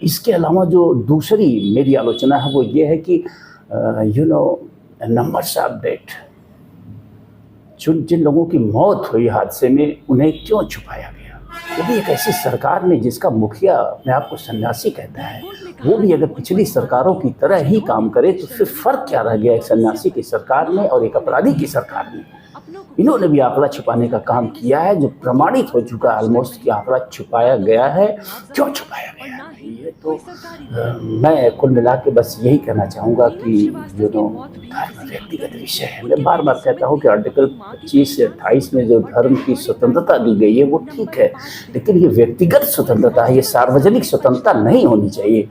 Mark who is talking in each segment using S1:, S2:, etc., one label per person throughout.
S1: इसके अलावा जो दूसरी मेरी आलोचना है वो ये है कि नंबर्स ऑफ डेथ, जिन लोगों की मौत हुई हादसे में, उन्हें क्यों छुपाया गया? वो भी एक ऐसी सरकार में जिसका मुखिया अपने आप को सन्यासी कहता है, वो भी अगर पिछली सरकारों की तरह ही काम करे तो फिर फर्क क्या रह गया एक सन्यासी की सरकार में और एक अपराधी की सरकार में? इन्होंने भी आंकड़ा छुपाने का काम किया है, जो प्रमाणित हो चुका है ऑलमोस्ट कि आंकड़ा छुपाया गया है। क्यों छुपाया गया है? ये तो मैं कुल मिला के बस यही कहना चाहूँगा कि धर्म व्यक्तिगत विषय है। मैं बार बार कहता हूँ कि आर्टिकल 25 से 28 में जो धर्म की स्वतंत्रता दी गई है वो ठीक है, लेकिन ये व्यक्तिगत स्वतंत्रता है, ये सार्वजनिक स्वतंत्रता नहीं होनी चाहिए।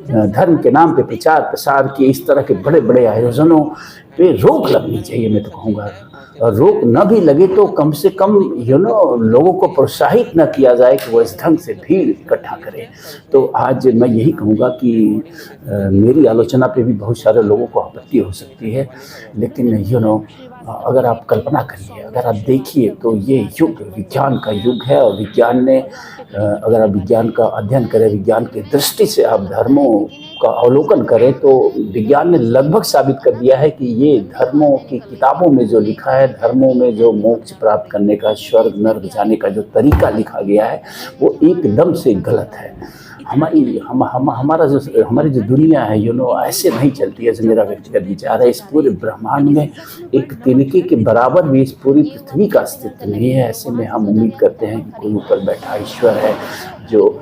S1: धर्म के नाम पे प्रचार प्रसार के इस तरह के बड़े बड़े आयोजनों पे रोक लगनी चाहिए, मैं तो कहूँगा। और रोक न भी लगे तो कम से कम लोगों को प्रोत्साहित न किया जाए कि वो इस ढंग से भीड़ इकट्ठा करें। तो आज मैं यही कहूँगा कि मेरी आलोचना पे भी बहुत सारे लोगों को आपत्ति हो सकती है, लेकिन अगर आप कल्पना करिए, अगर आप देखिए तो ये युग विज्ञान का युग है और विज्ञान ने अगर आप विज्ञान का अध्ययन करें, विज्ञान की दृष्टि से आप धर्मों का अवलोकन करें तो विज्ञान ने लगभग साबित कर दिया है कि ये धर्मों की किताबों में जो लिखा है, धर्मों में जो मोक्ष प्राप्त करने का, स्वर्ग नर्क जाने का जो तरीका लिखा गया है वो एकदम से गलत है। हमारी जो दुनिया है ऐसे नहीं चलती है। ऐसे मेरा व्यक्तिगत विचार है। इस पूरे ब्रह्मांड में एक तिनके के बराबर भी इस पूरी पृथ्वी का अस्तित्व नहीं है। ऐसे में हम उम्मीद करते हैं कि कोई ऊपर बैठा ईश्वर है जो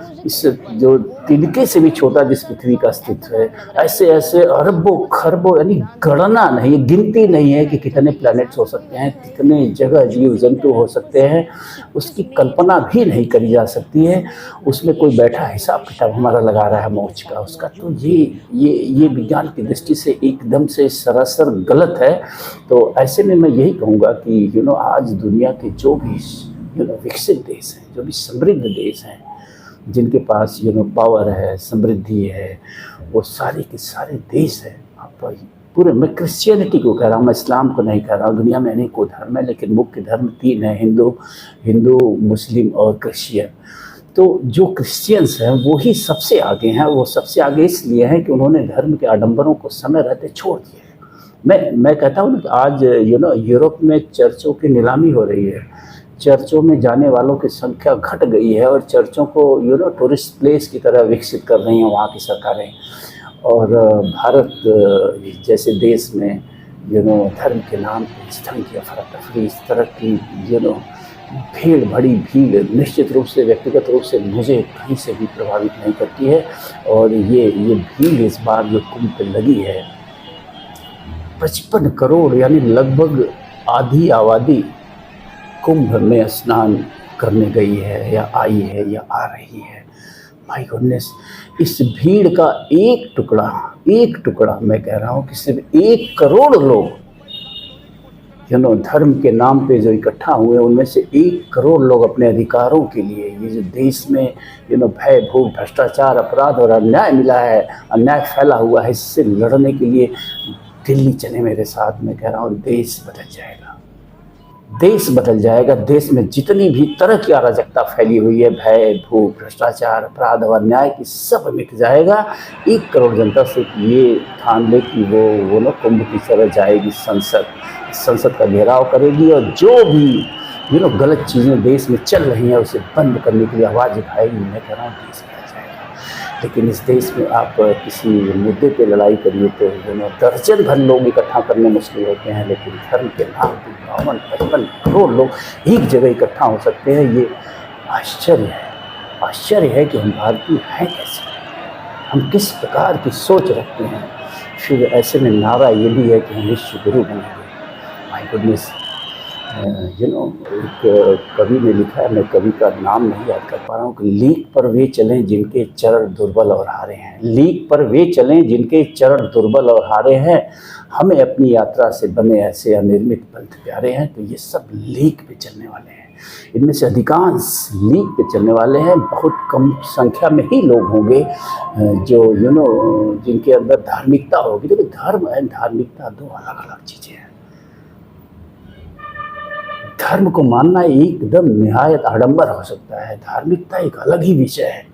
S1: तिनके से भी छोटा जिस पृथ्वी का अस्तित्व है। ऐसे अरबों खरबों यानी गणना नहीं, गिनती नहीं है कि कितने प्लैनेट्स हो सकते हैं, कितने जगह जीव जंतु हो सकते हैं, उसकी कल्पना भी नहीं करी जा सकती है। उसमें कोई बैठा हिसाब किताब हमारा लगा रहा है मोक्ष का, उसका। तो ये विज्ञान की दृष्टि से एकदम से सरासर गलत है। तो ऐसे में मैं यही कहूँगा कि आज दुनिया के जो भी विकसित देश हैं, जो भी समृद्ध देश हैं, जिनके पास पावर है, समृद्धि है, वो सारे के सारे देश हैं। आप पूरे, मैं क्रिश्चियनिटी को कह रहा हूँ, मैं इस्लाम को नहीं कह रहा हूँ। दुनिया में अनेकों धर्म है, लेकिन मुख्य धर्म 3 है, हिंदू, मुस्लिम और क्रिश्चियन। तो जो क्रिश्चियंस हैं वो ही सबसे आगे हैं। वो सबसे आगे इसलिए हैं कि उन्होंने धर्म के आडंबरों को समय रहते छोड़ दिया। मैं कहता हूँ कि आज यूरोप में चर्चों की नीलामी हो रही है। चर्चों में जाने वालों की संख्या घट गई है और चर्चों को टूरिस्ट प्लेस की तरह विकसित कर रही हैं वहाँ की सरकारें। और भारत जैसे देश में धर्म के नाम पर इस ढंग की अफरा तफरी, इस तरह की भीड़, बड़ी भीड़ निश्चित रूप से, व्यक्तिगत रूप से मुझे कहीं से भी प्रभावित नहीं करती है। और ये भीड़ इस बार जो कुंभ पे लगी है, 55 करोड़ यानी लगभग आधी आबादी कुंभ में स्नान करने गई है या आई है या आ रही है। माय गॉडनेस, इस भीड़ का एक टुकड़ा मैं कह रहा हूँ कि सिर्फ 1 करोड़ लोग धर्म के नाम पे जो इकट्ठा हुए, उनमें से 1 करोड़ लोग अपने अधिकारों के लिए, ये जो देश में भय, भूख, भ्रष्टाचार, अपराध और अन्याय मिला है, अन्याय फैला हुआ है, इससे लड़ने के लिए दिल्ली चले मेरे साथ। मैं कह रहा हूँ देश बदल जाएगा, देश बदल जाएगा। देश में जितनी भी तरह की अराजकता फैली हुई है, भय, भूख, भ्रष्टाचार, अपराध और अन्याय की, सब मिट जाएगा। 1 करोड़ जनता से ये ठान ले कि वो ना कुंभ की तरह जाएगी संसद का घेराव करेगी और जो भी गलत चीज़ें देश में चल रही हैं उसे बंद करने के लिए आवाज़ उठाएगी। मैं कह रहा हूँ देश बदल जाएगा। लेकिन इस देश में आप किसी मुद्दे पे लड़ाई करिए तो दर्जन भर लोग इकट्ठा करने मुश्किल होते हैं, लेकिन धर्म के नाम पर 52-55 करोड़ लोग एक जगह इकट्ठा हो सकते हैं। ये आश्चर्य है कि हम भारतीय हैं कैसे, हम किस प्रकार की सोच रखते हैं। फिर ऐसे में नारा ये भी है कि हम विश्व गुरु बनेंगे। माय गुडनेस, एक कवि ने लिखा है, मैं कवि का नाम नहीं याद कर पा रहा हूँ, कि लीक पर वे चलें जिनके चरण दुर्बल और हारे हैं। लीक पर वे चलें जिनके चरण दुर्बल और हारे हैं, हमें अपनी यात्रा से बने ऐसे अनिर्मित पंथ प्यारे हैं। तो ये सब लीक पे चलने वाले हैं, इनमें से अधिकांश लीक पे चलने वाले हैं। बहुत कम संख्या में ही लोग होंगे जो जिनके अंदर धार्मिकता होगी। देखिए, धर्म एंड धार्मिकता 2 अलग अलग चीज़ें हैं। धर्म को मानना एकदम निहायत आडंबर हो सकता है, धार्मिकता एक अलग ही विषय है।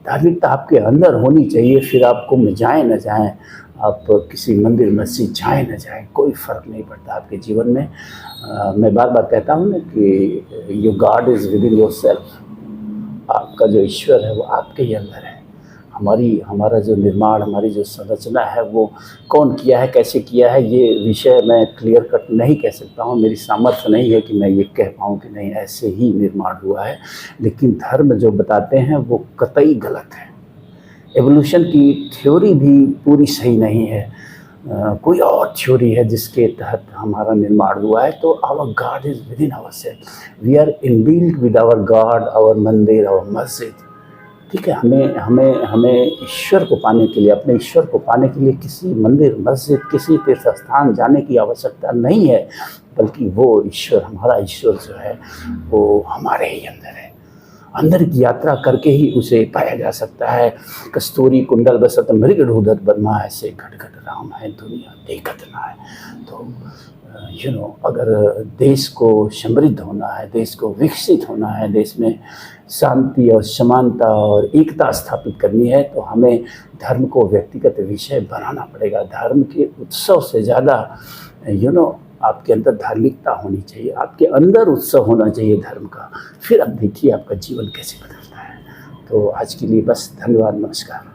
S1: धार्मिकता आपके अंदर होनी चाहिए, फिर आप कुंभ जाएँ न जाएँ, आप किसी मंदिर मस्जिद जाएँ न जाएँ, कोई फ़र्क नहीं पड़ता आपके जीवन में। मैं बार-बार कहता हूँ ना कि your God is within yourself. आपका जो ईश्वर है वो आपके ही अंदर है। हमारा जो निर्माण, हमारी जो संरचना है वो कौन किया है, कैसे किया है, ये विषय मैं क्लियर कट नहीं कह सकता हूँ। मेरी सामर्थ्य नहीं है कि मैं ये कह पाऊँ कि नहीं ऐसे ही निर्माण हुआ है। लेकिन धर्म जो बताते हैं वो कतई गलत है। एवोल्यूशन की थ्योरी भी पूरी सही नहीं है। कोई और थ्योरी है जिसके तहत हमारा निर्माण हुआ है। तो our God is within ourself. We are inbuilt with our God, our mandir, our masjid. ठीक है, हमें हमें हमें ईश्वर को पाने के लिए, अपने ईश्वर को पाने के लिए किसी मंदिर, मस्जिद, किसी तीर्थ स्थान जाने की आवश्यकता नहीं है, बल्कि वो ईश्वर, हमारा ईश्वर जो है वो हमारे ही अंदर है। अंदर की यात्रा करके ही उसे पाया जा सकता है। कस्तूरी कुंडल बसत मृग ढूंढत बनमा, ऐसे घट घट राम है दुनिया देखत ना है। तो अगर देश को समृद्ध होना है, देश को विकसित होना है, देश में शांति और समानता और एकता स्थापित करनी है, तो हमें धर्म को व्यक्तिगत विषय बनाना पड़ेगा। धर्म के उत्सव से ज़्यादा आपके अंदर धार्मिकता होनी चाहिए, आपके अंदर उत्सव होना चाहिए धर्म का। फिर अब देखिए आपका जीवन कैसे बदलता है। तो आज के लिए बस, धन्यवाद, नमस्कार।